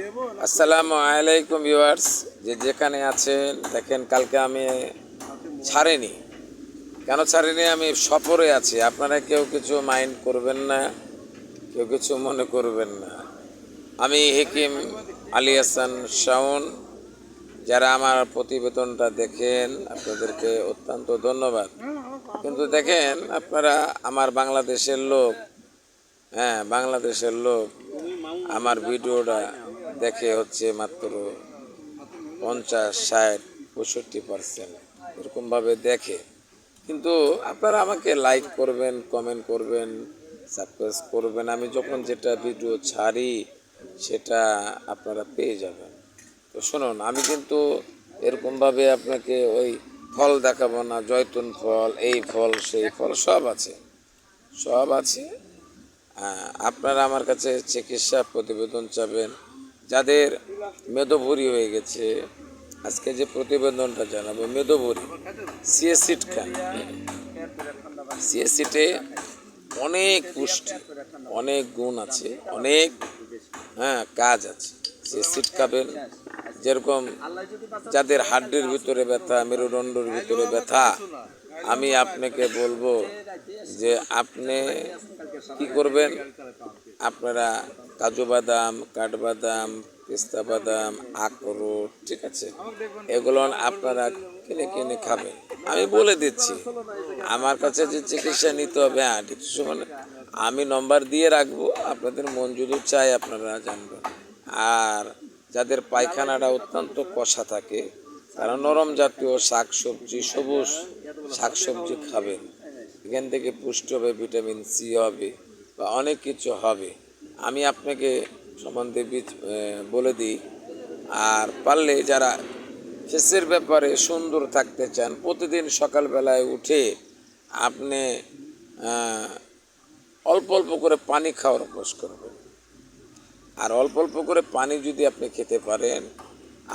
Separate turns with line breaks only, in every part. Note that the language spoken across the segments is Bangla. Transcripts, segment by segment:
আসসালামু আলাইকুম ভিউয়ার্স, যেখানে আছেন দেখেন। কালকে আমি ছাড়িনি। কেন ছাড়িনি? আমি সফরে আছি। আপনারা কেউ কিছু মাইন্ড করবেন না, কেউ কিছু মনে করবেন না। আমি হেকিম আলী হাসান শাওন। যারা আমার প্রতিবেদনটা দেখেন আপনাদেরকে অত্যন্ত ধন্যবাদ। কিন্তু দেখেন আপনারা, আমার বাংলাদেশের লোক, বাংলাদেশের লোক আমার ভিডিওটা দেখে হচ্ছে মাত্র 50, 60, 65% এরকমভাবে দেখে। কিন্তু আপনারা আমাকে লাইক করবেন, কমেন্ট করবেন, সাবস্ক্রাইব করবেন। আমি যখন যেটা ভিডিও ছাড়ি সেটা আপনারা পেয়ে যাবেন। তো শুনুন, আমি কিন্তু এরকমভাবে আপনাকে ওই ফল দেখাবো না। জয়তুন ফল, এই ফল, সেই ফল সব আছে, সব আছে। আপনারা আমার কাছে চিকিৎসা প্রতিবেদন চাবেন। যাদের মেদভুরি হয়ে গেছে, আজকে যে প্রতিবেদনটা জানাবো মেদভুরি, সিএসিড খান। সিএসিডে অনেক পুষ্টি, অনেক গুণ আছে, অনেক কাজ আছে। সিএসিড খাবেন। যেরকম যাদের হাড্ডির ভিতরে ব্যথা, মেরুদণ্ডের ভিতরে ব্যথা, আমি আপনাকে বলবো যে আপনি কি করবেন, আপনারা কাজু বাদাম, কাঠবাদাম, পেস্তা বাদাম, আখরোট, ঠিক আছে, এগুলো আপনারা কিনে কিনে খাবেন। আমি বলে দিচ্ছি, আমার কাছে যে চিকিৎসা নিতে হবে, মানে আমি নম্বর দিয়ে রাখবো, আপনাদের মন যদি চায় আপনারা জানবেন। আর যাদের পায়খানাটা অত্যন্ত কষা থাকে, তারা নরম জাতীয় শাকসবজি, সবুজ শাকসবজি খাবেন। এখান থেকে পুষ্টি হবে, ভিটামিন সি হবে, বা অনেক কিছু হবে। আমি আপনাকে সম্বন্ধে বলে দিই। আর পারলে যারা ফেসের ব্যাপারে সুন্দর থাকতে চান, প্রতিদিন সকালবেলায় উঠে আপনি অল্প অল্প করে পানি খাওয়ার অভ্যাস করবেন। আর অল্প অল্প করে পানি যদি আপনি খেতে পারেন,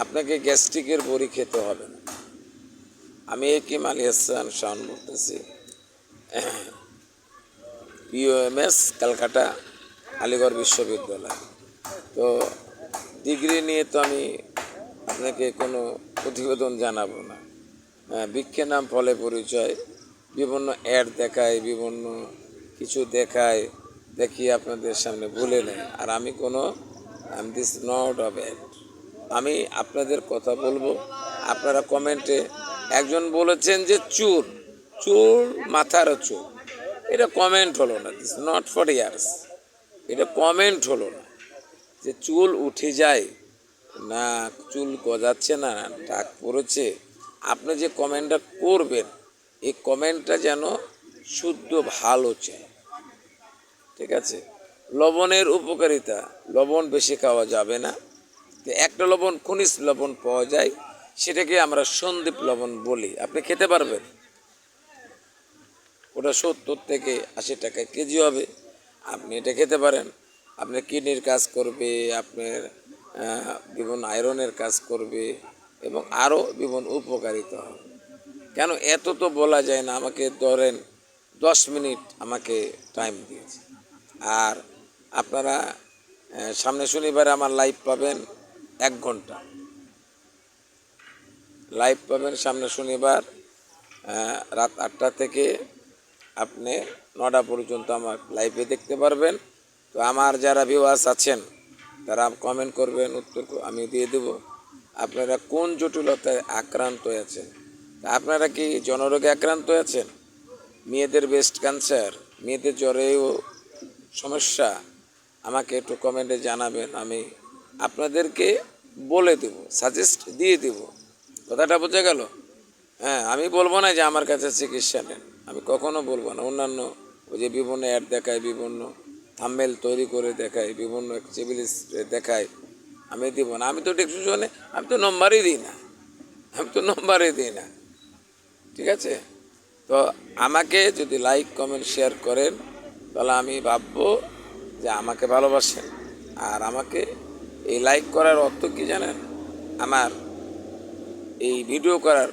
আপনাকে গ্যাস্ট্রিকের বড়ি খেতে হবে না। আমি হেকিম আলী হাসান শাওন বলতেছি, পিওএমএস, ক্যালকাটা, আলিগড় বিশ্ববিদ্যালয়। তো ডিগ্রি নিয়ে তো আমি আপনাকে কোনো প্রতিবেদন জানাবো না। বৃক্ষের নাম ফলে পরিচয়, বিভিন্ন অ্যাড দেখায়, বিভিন্ন কিছু দেখায়, দেখিয়ে আপনাদের সামনে বলে নেয়। আর আমি কোনো দিস নট অফ অ্যাড। আমি আপনাদের কথা বলবো, আপনারা কমেন্টে। একজন বলেছেন যে চুল, চুল মাথারও চুল, এটা কমেন্ট হলো না। দিস নট ফর ইয়ার্স, এটা কমেন্ট হলো না। যে চুল উঠে যায় না, চুল গজাচ্ছে না, টাক পড়েছে, আপনি যে কমেন্টটা করবেন, এই কমেন্টটা যেন শুদ্ধ ভালো চাই, ঠিক আছে। লবণের উপকারিতা, লবণ বেশি খাওয়া যাবে না। একটা লবণ, খনিজ লবণ পাওয়া যায়, সেটাকে আমরা সন্দীপ লবণ বলি। আপনি খেতে পারবেন, ওটা 70 থেকে 80 টাকা কেজি হবে। আপনি এটা খেতে পারেন। আপনার কিডনির কাজ করবে, আপনার বিভিন্ন আয়রনের কাজ করবে, এবং আরও বিভিন্ন উপকারিতা হবে। কেন এত তো বলা যায় না। আমাকে ধরেন 10 মিনিট আমাকে টাইম দিয়েছে। আর আপনারা সামনে শনিবারে আমার লাইভ পাবেন, 1 ঘন্টা লাইভ পাবেন সামনে শনিবার, রাত 8টা থেকে আপনি 9টা পর্যন্ত আমার লাইভে দেখতে পারবেন। তো আমার যারা ভিউয়ার্স আছেন তারা কমেন্ট করবেন, উত্তর আমি দিয়ে দেব। আপনারা কোন জটিলতায় আক্রান্ত আছেন? আপনারা কি জনরোগে আক্রান্ত আছেন? মেয়েদের ব্রেস্ট ক্যান্সার, মেয়েদের জ্বরেও সমস্যা, আমাকে একটু কমেন্টে জানাবেন। আমি আপনাদেরকে বলে দেব, সাজেস্ট দিয়ে দেব। কথাটা বোঝা গেল? আমি বলবো না যে আমার কাছে চিকিৎসা নেন, আমি কখনো বলবো না। অন্যান্য ওই যে বিভিন্ন অ্যাড দেখায়, বিভিন্ন থাম্বনেল তৈরি করে দেখায়, বিভিন্ন এক্সিবিলিস্ট দেখায়, আমি দিব না। আমি তো ডিসক্রিপশনে আমি তো নম্বরই দিই না, ঠিক আছে। তো আমাকে যদি লাইক, কমেন্ট, শেয়ার করেন, তাহলে আমি ভাববো যে আমাকে ভালোবাসেন। আর আমাকে এই লাইক করার অর্থ কী জানেন? আমার এই ভিডিও করার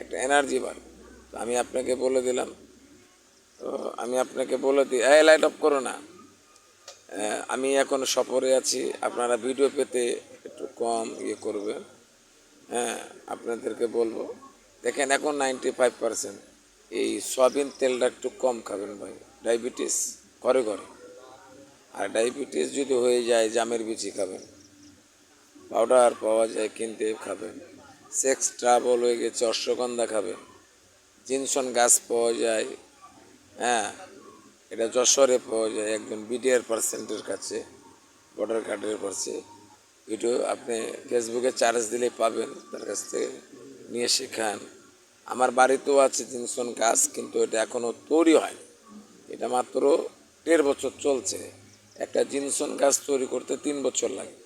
একটা এনার্জি বাড়ে, তো আমি আপনাকে বলে দিলাম। তো আমি আপনাকে বলে দিই, লাইট অফ করো না, আমি এখন সফরে আছি, আপনারা ভিডিও পেতে একটু কম করবেন। হ্যাঁ, আপনাদেরকে বলবো, দেখেন এখন 95% এই সয়াবিন তেলটা একটু কম খাবেন ভাই, ডায়াবেটিস ঘরে ঘরে। আর ডায়াবেটিস যদি হয়ে যায় জামের বিচি খাবেন, পাউডার পাওয়া যায় কিনতে খাবেন, সেক্স ট্রাবল হয়ে গেছে অশ্বগন্ধা খাবেন, জিনসন গাছ পাওয়া যায়, হ্যাঁ এটা যশোরে পাওয়া যায় একজন বিডিআর পার্সেন্টের কাছে, বর্ডার গার্ডের পাশে। ভিডিও আপনি ফেসবুকে চার্জ দিলে পাবেন, তার কাছ থেকে নিয়ে শেখান। আমার বাড়িতেও আছে জিনসন গাছ, কিন্তু এটা এখনও তৈরি হয়নি, এটা মাত্র 1.5 বছর চলছে। একটা জিনসন গাছ তৈরি করতে 3 বছর লাগে।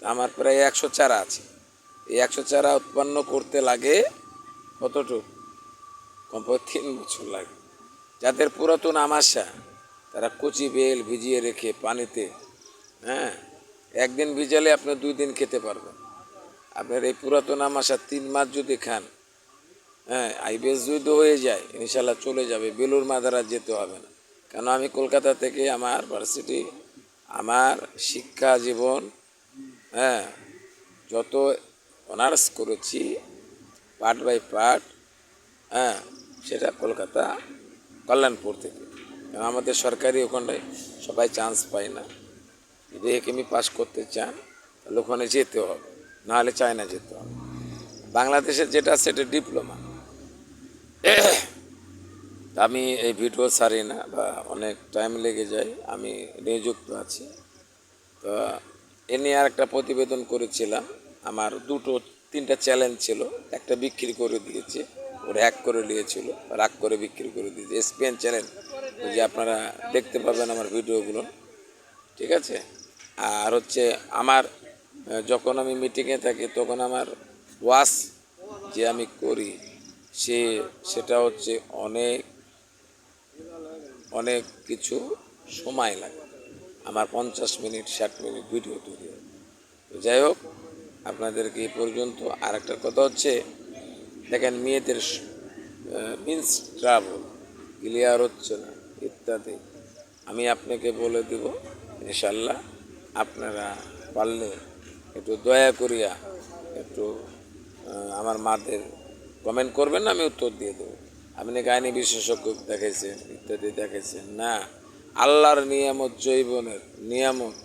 আমার প্রায় 100 চারা আছে। এই 100 চারা উৎপন্ন করতে লাগে কতটুকু, কমপক্ষে 3 বছর লাগে। যাদের পুরাতন আমাশা, তারা কচি বেল ভিজিয়ে রেখে পানিতে, হ্যাঁ একদিন ভিজালে আপনি 2 দিন খেতে পারবেন। আপনার এই পুরাতন আমাশা 3 মাস যদি খান, হ্যাঁ আইবিএস যদি হয়ে যায় ইনশাল্লাহ চলে যাবে, বেলুর মাদারা যেতে হবে না। কেন আমি কলকাতা থেকে আমার ভার্সিটি, আমার শিক্ষা জীবন, হ্যাঁ যত অনার্স করেছি পার্ট বাই পার্ট, হ্যাঁ সেটা কলকাতা কল্যাণপুর থেকে। কারণ আমাদের সরকারি ওখানটায় সবাই চান্স পায় না। যদি একেমি পাস করতে চান তাহলে ওখানে যেতে হবে, নাহলে চায়না যেতে হবে। বাংলাদেশের যেটা সেটা ডিপ্লোমা। আমি এই ভিডিও ছাড়ি না, বা অনেক টাইম লেগে যায়, আমি নিযুক্ত আছি। তো এ নিয়ে আর একটা প্রতিবেদন করেছিলাম। আমার 2-3টা চ্যালেঞ্জ ছিল, একটা বিক্রি করে দিয়েছে, ওরা হ্যাক করে নিয়েছিল, রাগ করে বিক্রি করে দিয়েছে। এসপিএন চ্যালেঞ্জ, ওই যে আপনারা দেখতে পাবেন আমার ভিডিওগুলো, ঠিক আছে। আর হচ্ছে আমার যখন আমি মিটিংয়ে থাকি তখন আমার ওয়াশ যে আমি করি সেটা হচ্ছে অনেক অনেক কিছু সময় লাগে। আমার 50 মিনিট 60 মিনিট ভিডিও তৈরি হয়। তো যাই হোক, আপনাদেরকে এই পর্যন্ত। আর একটা কথা হচ্ছে, দেখেন মেয়েদের মিন্স ট্রাভেল ক্লিয়ার হচ্ছে না ইত্যাদি, আমি আপনাকে বলে দেব ইনশাল্লাহ। আপনারা পারলে একটু দয়া করিয়া একটু আমার মাদের কমেন্ট করবেন, আমি উত্তর দিয়ে দেবো। আপনি গাইনি বিশেষজ্ঞ দেখেছেন ইত্যাদি দেখেছেন না, আল্লাহর নিয়ামত, জৈবনের নিয়ামত,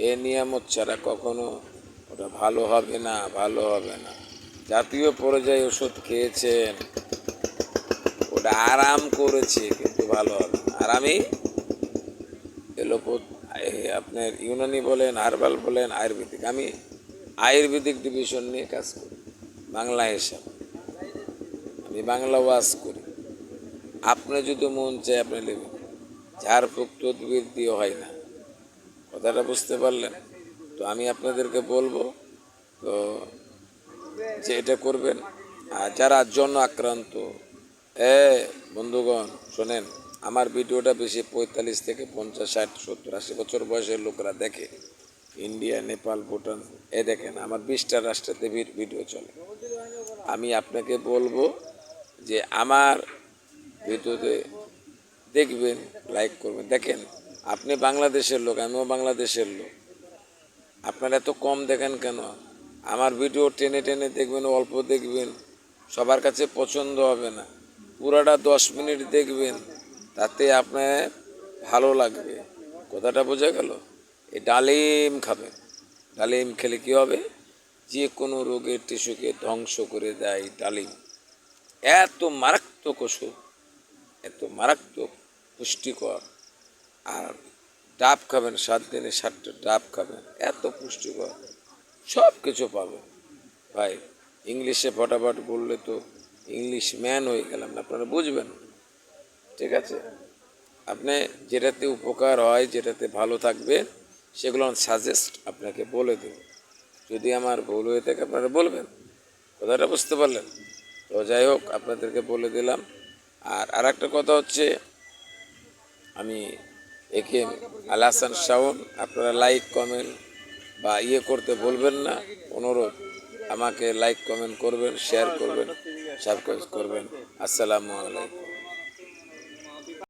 এ নিয়ামত ছাড়া কখনো ওটা ভালো হবে না, ভালো হবে না। জাতীয় পর্যায়ে ওষুধ খেয়েছেন, ওটা আরাম করেছে, কিন্তু ভালো হবে না। আর আমি আপনার ইউনানি বলেন, হার্বাল বলেন, আয়ুর্বেদিক, আমি আয়ুর্বেদিক ডিভিশন নিয়ে কাজ করি, বাংলা হিসাব, আমি বাংলা ওয়াজ করি। আপনি যদি মন চায় আপনি নেবেন, ঝাড়ফুঁক তদবির দিয়ে হয় না, কথাটা বুঝতে পারলেন? তো আমি আপনাদেরকে বলবো তো যে এটা করবেন। আর যারা জন্য আক্রান্ত, বন্ধুগণ শোনেন, আমার ভিডিওটা বেশি 45 থেকে 50, 60, 70, 80 বছর বয়সের লোকরা দেখে। ইন্ডিয়া, নেপাল, ভুটান, দেখেন আমার 20টা রাষ্ট্রেতে ভিডিও চলে। আমি আপনাকে বলবো যে আমার ভিডিওতে দেখবেন, লাইক করবেন। দেখেন আপনি বাংলাদেশের লোক, আমিও বাংলাদেশের লোক, আপনারা এত কম দেখেন কেন? আমার ভিডিও টেনে টেনে দেখবেন, অল্প দেখবেন, সবার কাছে পছন্দ হবে না। পুরাটা 10 মিনিট দেখবেন, তাতে আপনার ভালো লাগবে। কথাটা বোঝা গেল? এই ডালিম খাবেন, ডালিম খেলে কী হবে? যে কোনো রোগের টিস্যুকে ধ্বংস করে দেয় ডালিম। এত মারাত্মক ওষুধ, এত মারাত্মক পুষ্টিকর। আর ডাব খাবেন, 7 দিনে 7টা ডাব খাবেন, এত পুষ্টিকর, সব কিছু পাবেন ভাই। ইংলিশে ফটাফট বললে তো ইংলিশ ম্যান হয়ে গেলাম না, আপনারা বুঝবেন, ঠিক আছে। আপনি যেটাতে উপকার হয়, যেটাতে ভালো থাকবে, সেগুলো সাজেস্ট আপনাকে বলে দেব। যদি আমার ভুল হয়ে থাকে আপনারা বলবেন, কথাটা বুঝতে পারলেন? তো যাই হোক, আপনাদেরকে বলে দিলাম। আর একটা কথা হচ্ছে, আমি একে আল হাসান শাওন, আপনারা লাইক কমেন্ট বা করতে বলবেন না, অনুরোধ। আমাকে লাইক কমেন্ট করবেন, শেয়ার করবেন, সাবস্ক্রাইব করবেন। আসসালামু আলাইকুম।